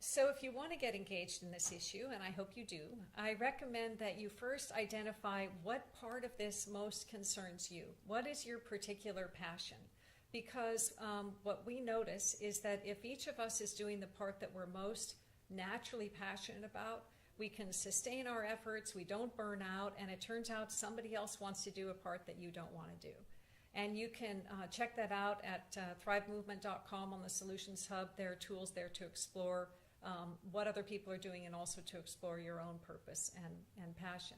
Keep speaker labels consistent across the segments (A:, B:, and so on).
A: So if you want to get engaged in this issue, and I hope you do, I recommend that you first identify what part of this most concerns you. What is your particular passion? Because what we notice is that if each of us is doing the part that we're most naturally passionate about, we can sustain our efforts, we don't burn out, and it turns out somebody else wants to do a part that you don't want to do. And you can check that out at thrivemovement.com on the Solutions Hub. There are tools there to explore what other people are doing and also to explore your own purpose and passion.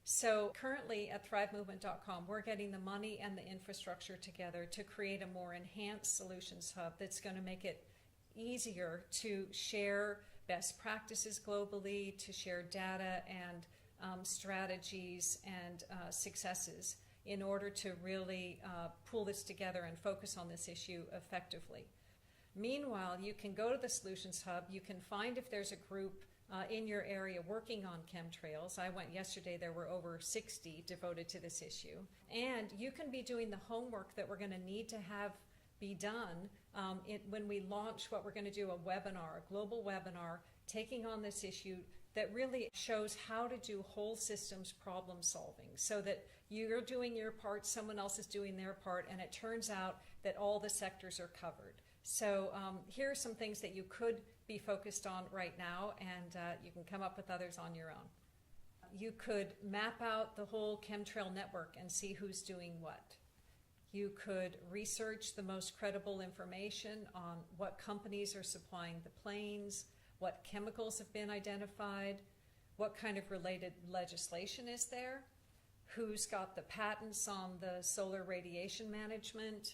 A: So currently at thrivemovement.com, we're getting the money and the infrastructure together to create a more enhanced Solutions Hub that's going to make it easier to share best practices globally, to share data and strategies and successes in order to really pull this together and focus on this issue effectively. Meanwhile, you can go to the Solutions Hub, you can find if there's a group in your area working on chemtrails. I went yesterday, there were over 60 devoted to this issue. And you can be doing the homework that we're going to need to have be done when we launch what we're going to do, a webinar, a global webinar, taking on this issue that really shows how to do whole systems problem solving so that you're doing your part, someone else is doing their part, and it turns out that all the sectors are covered. So here are some things that you could be focused on right now, and you can come up with others on your own. You could map out the whole chemtrail network and see who's doing what. You could research the most credible information on what companies are supplying the planes, what chemicals have been identified, what kind of related legislation is there, who's got the patents on the solar radiation management.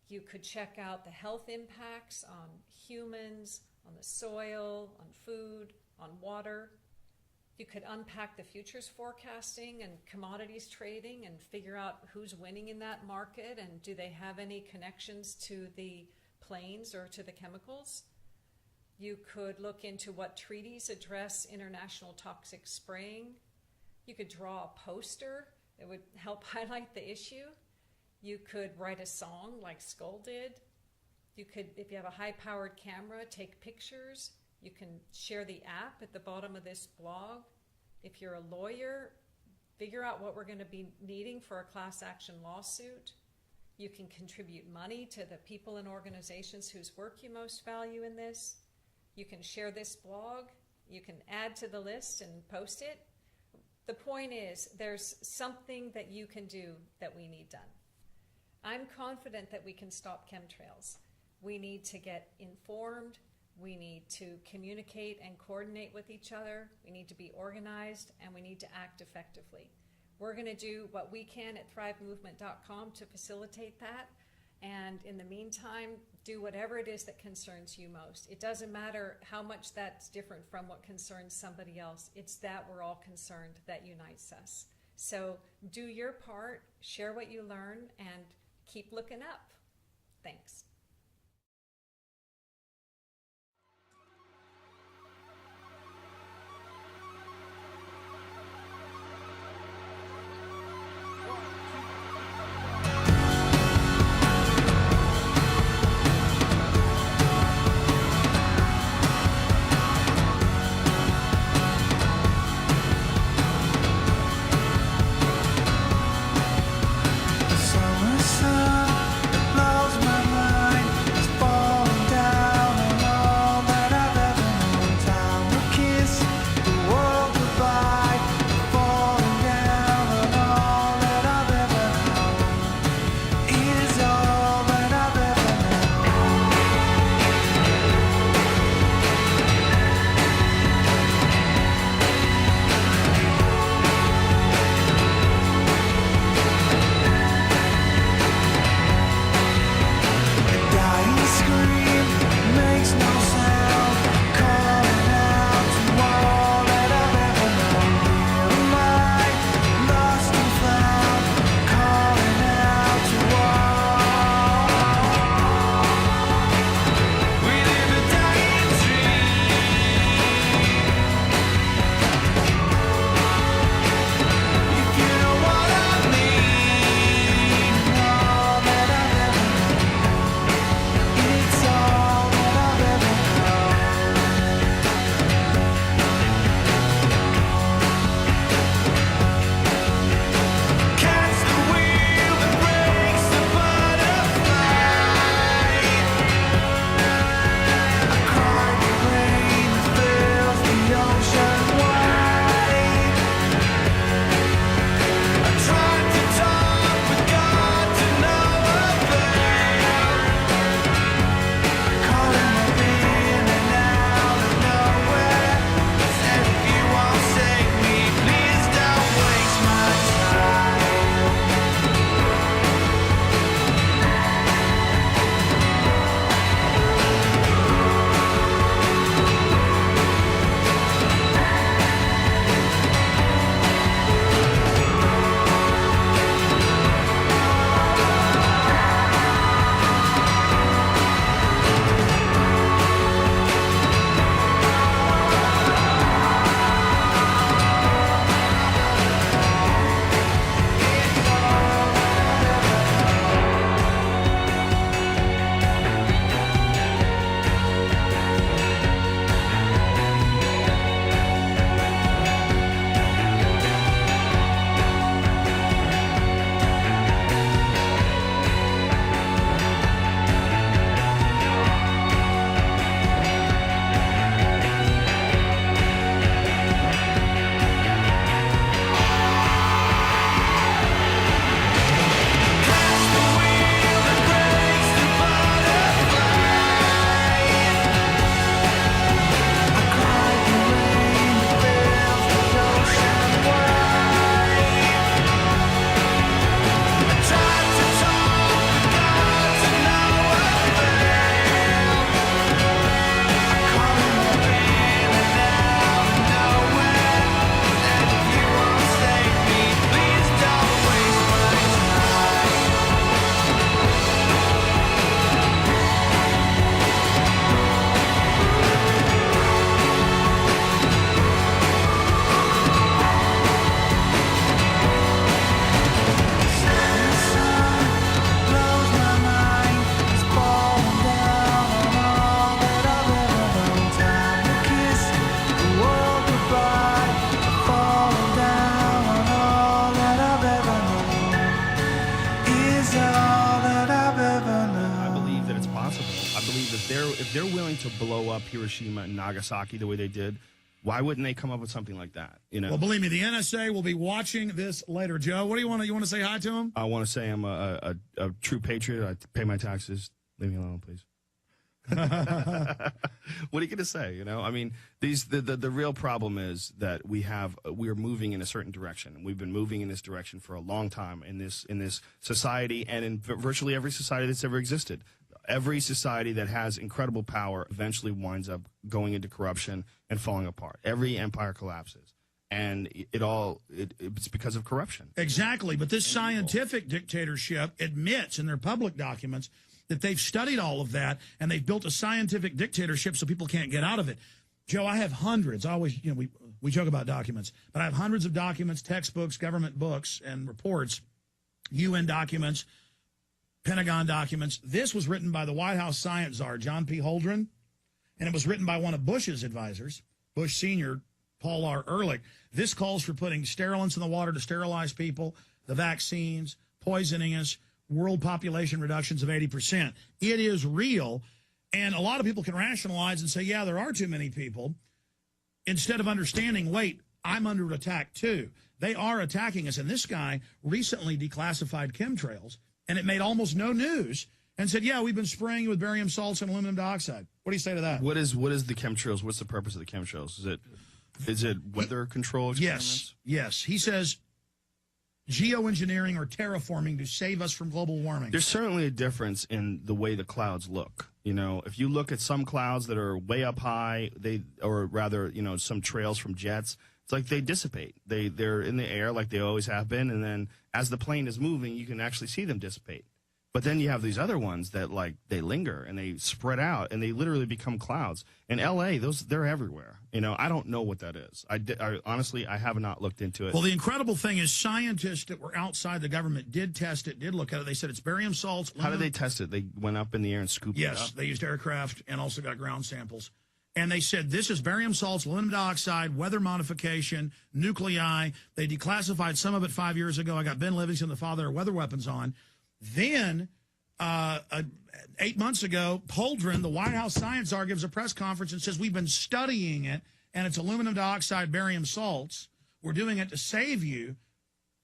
A: You could check out the health impacts on humans, on the soil, on food, on water. You could unpack the futures forecasting and commodities trading and figure out who's winning in that market and do they have any connections to the planes or to the chemicals. You could look into what treaties address international toxic spraying. You could draw a poster that would help highlight the issue. You could write a song like Skull did. You could, if you have a high-powered camera, take pictures. You can share the app at the bottom of this blog. If you're a lawyer, figure out what we're going to be needing for a class action lawsuit. You can contribute money to the people and organizations whose work you most value in this. You can share this blog. You can add to the list and post it. The point is, there's something that you can do that we need done. I'm confident that we can stop chemtrails. We need to get informed. We need to communicate and coordinate with each other. We need to be organized, and we need to act effectively. We're going to do what we can at thrivemovement.com to facilitate that. And in the meantime, do whatever it is that concerns you most. It doesn't matter how much that's different from what concerns somebody else. It's that we're all concerned that unites us. So do your part, share what you learn, and keep looking up. Thanks.
B: Summer sun blows my mind. if they're willing to blow up Hiroshima and Nagasaki the way they did, why wouldn't they come up with something like that? You know.
C: Well, believe me, the NSA will be watching this later. Joe, what do you want to? You want to say hi to him?
B: I want to say I'm a true patriot. I pay my taxes. Leave me alone, please. What are you going to say? You know, I mean, the real problem is that we are moving in a certain direction. We've been moving in this direction for a long time in this society, and in virtually every society that's ever existed. Every society that has incredible power eventually winds up going into corruption and falling apart. Every empire collapses, and it's because of corruption.
C: Exactly, but this scientific dictatorship admits in their public documents that they've studied all of that, and they've built a scientific dictatorship so people can't get out of it. Joe, I have hundreds. I always, we joke about documents, but I have hundreds of documents, textbooks, government books, and reports, UN documents, Pentagon documents. This was written by the White House science czar, John P. Holdren, and it was written by one of Bush's advisors, Bush Sr., Paul R. Ehrlich. This calls for putting sterilants in the water to sterilize people, the vaccines, poisoning us, world population reductions of 80%. It is real, and a lot of people can rationalize and say, yeah, there are too many people, instead of understanding, wait, I'm under attack too. They are attacking us, and this guy recently declassified chemtrails, and it made almost no news, and said, yeah, we've been spraying with barium salts and aluminum dioxide. What do you say to that?
B: What is the chemtrails? What's the purpose of the chemtrails? Is it weather control experiments?
C: Yes. He says geoengineering or terraforming to save us from global warming.
B: There's certainly a difference in the way the clouds look. You know, if you look at some clouds that are way up high, some trails from jets, it's like they dissipate. They're in the air like they always have been, and then as the plane is moving, you can actually see them dissipate. But then you have these other ones that, like, they linger and they spread out and they literally become clouds. In L.A., they're everywhere. You know, I don't know what that is. I honestly, I have not looked into it.
C: Well, the incredible thing is scientists that were outside the government did test it, did look at it. They said it's barium salts.
B: How did they test it? They went up in the air and scooped it up?
C: Yes, they used aircraft and also got ground samples. And they said this is barium salts, aluminum dioxide, weather modification, nuclei. They declassified some of it 5 years ago. I got Ben Livingston, the father of weather weapons, on. Then, 8 months ago, Holdren, the White House science czar, gives a press conference and says, we've been studying it, and it's aluminum dioxide, barium salts. We're doing it to save you.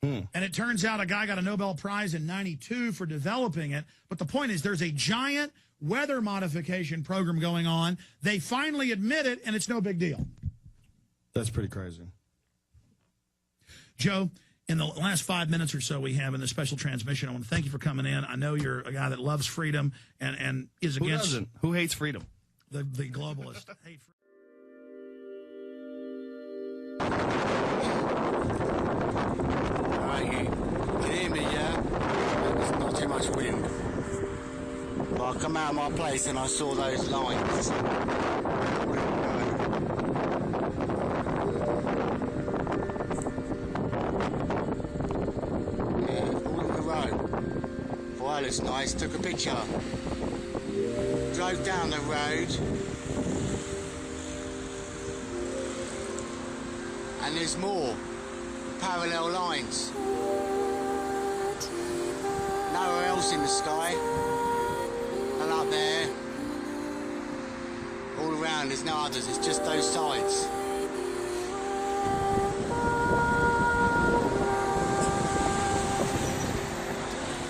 C: And it turns out a guy got a Nobel Prize in '92 for developing it. But the point is there's a giant weather modification program going on. They finally admit it, and it's no big deal.
B: That's pretty crazy.
C: Joe, in the last 5 minutes or so we have in this special transmission, I want to thank you for coming in. I know you're a guy that loves freedom and is against...
B: Who doesn't? Who hates freedom?
C: The globalists hate freedom.
D: Right, you can hear me, yeah? There's not too much wind. Well, I come out of my place and I saw those lines. Well, it's nice. Took a picture. Drove down the road. And there's more parallel lines. Nowhere else in the sky. And up there. All around, there's no others. It's just those sides.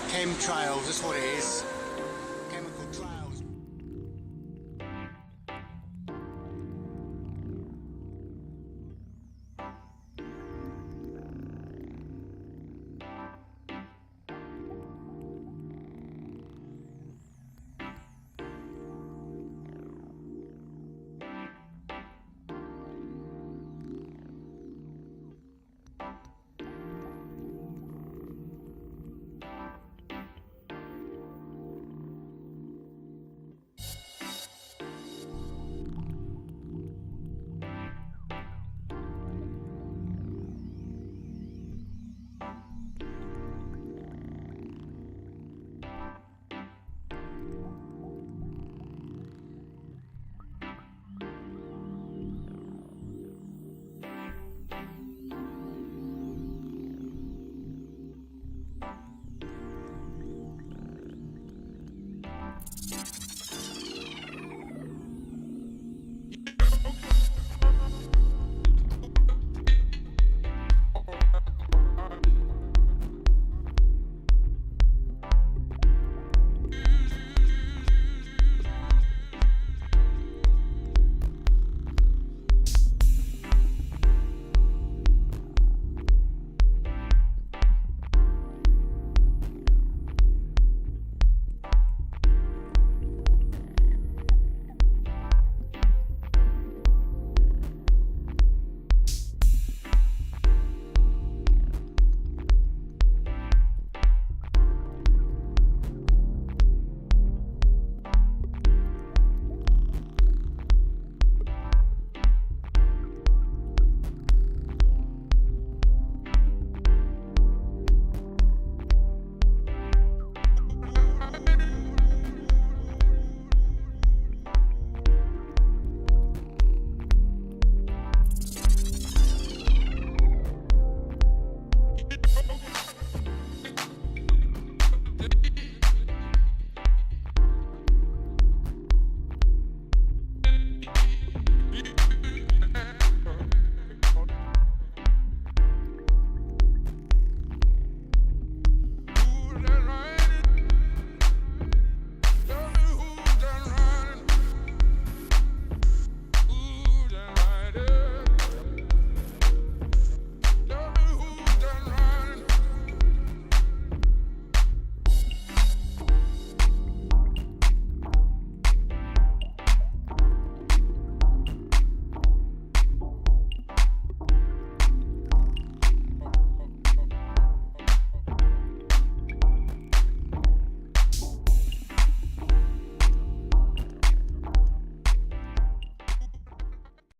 D: Chemtrails, that's what it is.